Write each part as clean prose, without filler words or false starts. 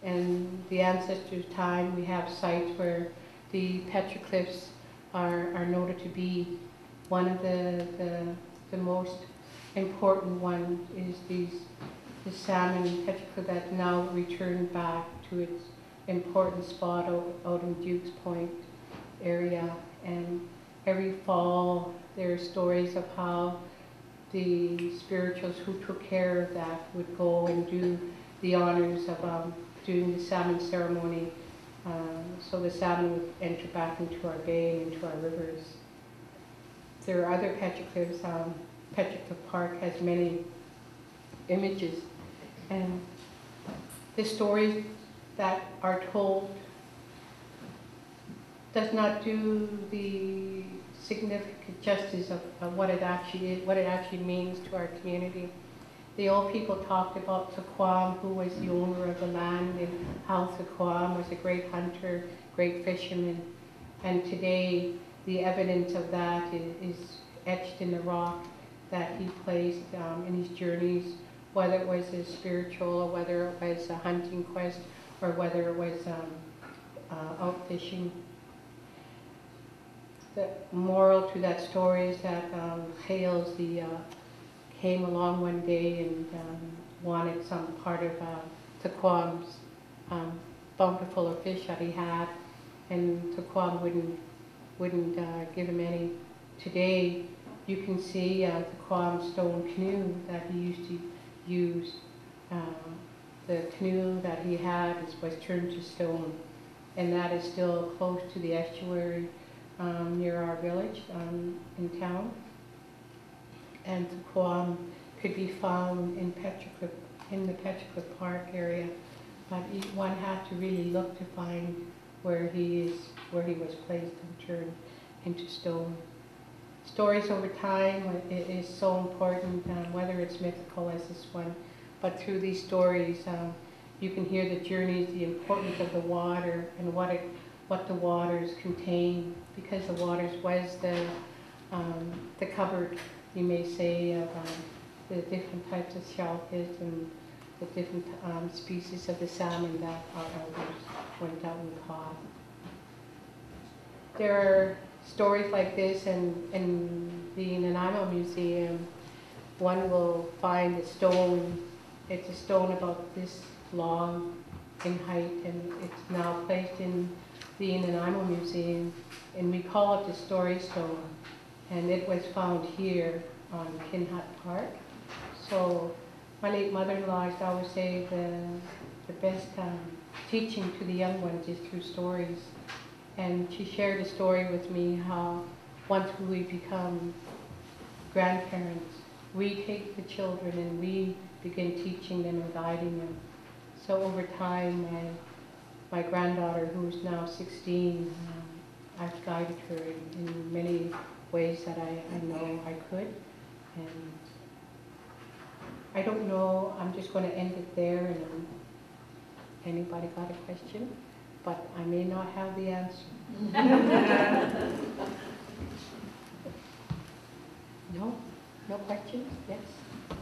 and the ancestors' time, we have sites where the petroglyphs are noted to be. One of the most important ones is the salmon petroglyph that now returned back to its important spot out in Duke's Point area. And every fall there are stories of how the spirituals who took care of that would go and do the honors of doing the salmon ceremony, so the salmon would enter back into our bay and into our rivers. There are other petroglyphs. Petroglyph Park has many images, and the stories that are told does not do the significant justice of what it actually is, what it actually means to our community. The old people talked about Tequam, who was the owner of the land, and how Tequam was a great hunter, great fisherman. And today, the evidence of that is etched in the rock that he placed in his journeys, whether it was a spiritual, or whether it was a hunting quest, or whether it was out fishing. The moral to that story is that Hales came along one day and wanted some part of Tequam's bountiful of fish that he had, and Tequam wouldn't give him any. Today, you can see Tequam's stone canoe that he used to use. The canoe that he had was turned to stone, and that is still close to the estuary near our village in town. And Tequam could be found in the Petroglyph Park area, but one had to really look to find where he was placed and turned into stone. Stories over time is so important, whether it's mythical as this one, but through these stories you can hear the journeys, the importance of the water, and what the waters contain, because the waters was the cupboard, you may say, of the different types of shellfish and the different species of the salmon that our elders went out and caught. There are stories like this, and in the Nanaimo Museum, one will find a stone. It's a stone about this long in height, and it's now placed in the Nanaimo Museum, and we call it the Story Stone. And it was found here on Kinhut Park. So my late mother-in-law used to always say the best teaching to the young ones is through stories. And she shared a story with me how once we become grandparents, we take the children and we begin teaching them and guiding them. So over time, my granddaughter, who's now 16, I've guided her in many ways that I know I could. And I don't know, I'm just going to end it there, and anybody got a question? But I may not have the answer. No? No questions? Yes?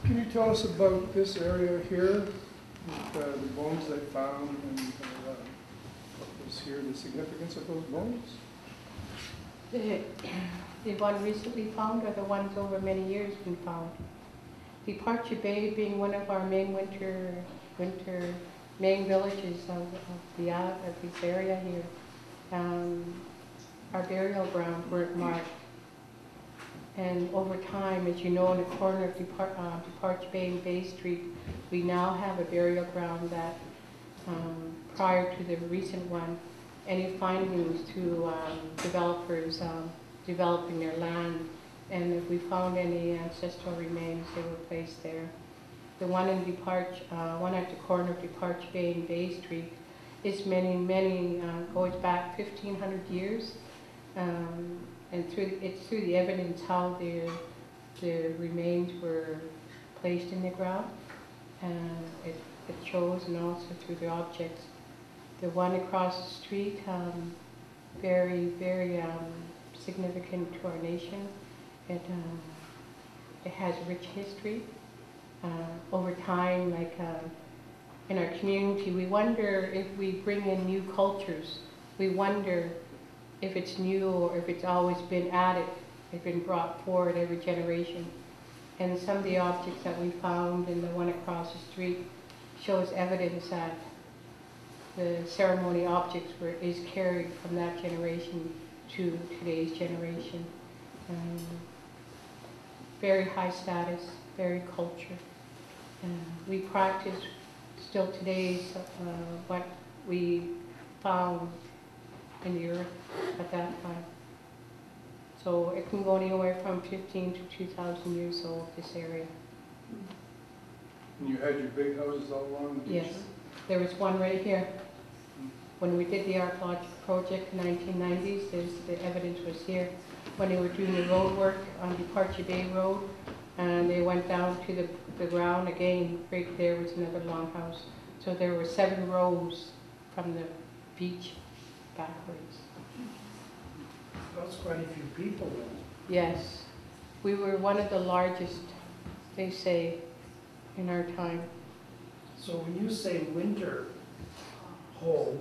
Can you tell us about this area here, with the bones they found, and what was here, the significance of those bones? The one recently found, or the ones over many years been found? Departure Bay being one of our main main villages of this area here. Our burial grounds weren't marked. And over time, as you know, in the corner of Departure Bay and Bay Street, we now have a burial ground that, prior to the recent one, any findings to developers developing their land, and if we found any ancestral remains, they were placed there. The one in one at the corner of Departure Bay and Bay Street is goes back 1,500 years, and it's through the evidence how their remains were placed in the ground. It shows, and also through the objects. The one across the street, very, very significant to our nation. It has rich history. Over time, like in our community. We wonder if we bring in new cultures. We wonder if it's new or if it's always been added, it's been brought forward every generation. And some of the objects that we found and the one across the street shows evidence that the ceremony objects is carried from that generation to today's generation. Very high status, very culture. We practice still today what we found in the earth at that time. So it can go anywhere from 15 to 2,000 years old, this area. And you had your big houses all along the beach? Yes. There was one right here. When we did the archaeological project in the 1990s, the evidence was here. When they were doing the road work on Departure Bay Road, and they went down to the ground again, right there was another longhouse. So there were 7 rows from the beach backwards. That's quite a few people then. Yes. We were one of the largest, they say, in our time. So when you say winter home,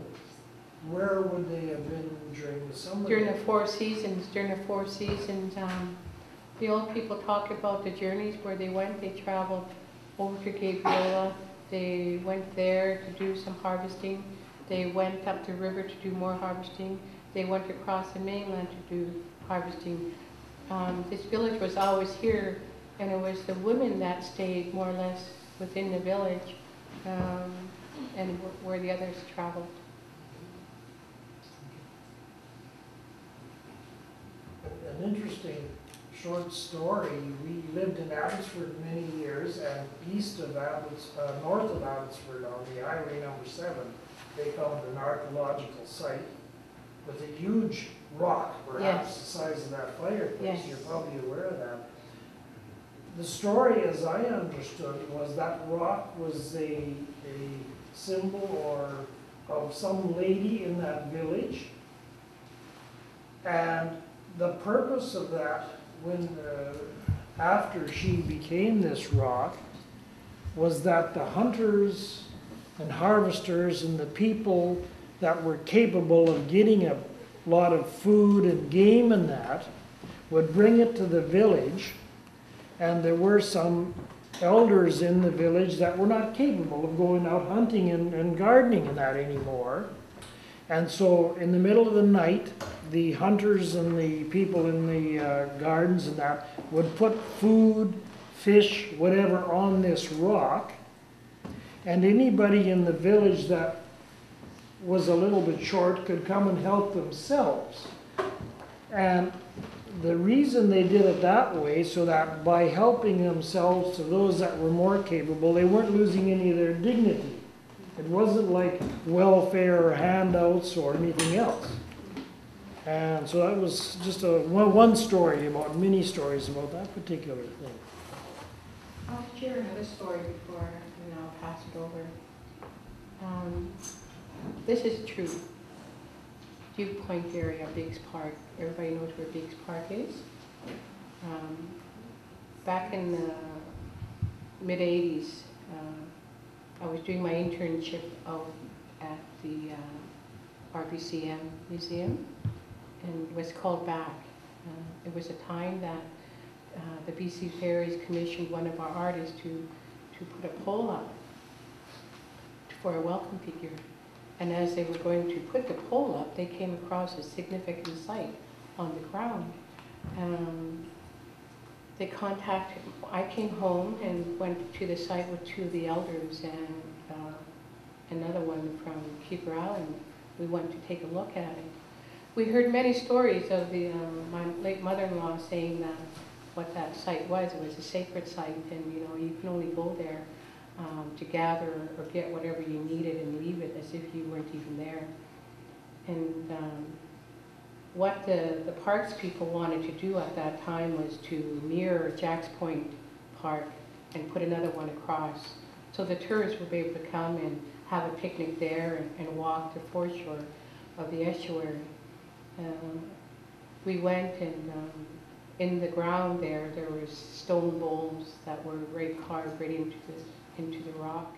where would they have been during the summer? During the 4 seasons, the old people talk about the journeys where they went. They traveled over to Gabriola. They went there to do some harvesting. They went up the river to do more harvesting. They went across the mainland to do harvesting. This village was always here, and it was the women that stayed more or less within the village, and where the others traveled. An interesting short story. We lived in Abbotsford many years, and north of Abbotsford on the highway number 7, they found an archaeological site with a huge rock, perhaps Yes. the size of that fireplace. Yes. You're probably aware of that. The story, as I understood, was that rock was a symbol of some lady in that village, and the purpose of that, after she became this rock, was that the hunters and harvesters and the people that were capable of getting a lot of food and game and that would bring it to the village, and there were some elders in the village that were not capable of going out hunting and gardening and that anymore. And so in the middle of the night, the hunters and the people in the gardens and that would put food, fish, whatever on this rock, and anybody in the village that was a little bit short could come and help themselves. And the reason they did it that way, so that by helping themselves to those that were more capable, they weren't losing any of their dignity. It wasn't like welfare or handouts or anything else. And so that was just one story about, many stories about that particular thing. I'll share another story before I'll pass it over. This is true. Duke Point area, Biggs Park. Everybody knows where Biggs Park is. Back in the mid-'80s, I was doing my internship out at the RBCM Museum, and it was called back. It was a time that the BC Ferries commissioned one of our artists to put a pole up for a welcome figure. And as they were going to put the pole up, they came across a significant site on the ground. They contacted, I came home and went to the site with 2 of the elders and another one from Keeper Island. We went to take a look at it. We heard many stories of my late mother-in-law saying that what that site was. It was a sacred site, and you can only go there to gather or get whatever you needed and leave it as if you weren't even there. And what the parks people wanted to do at that time was to mirror Jack's Point Park and put another one across. So the tourists would be able to come and have a picnic there and walk the foreshore of the estuary. We went and in the ground there was stone bowls that were carved right into the rock.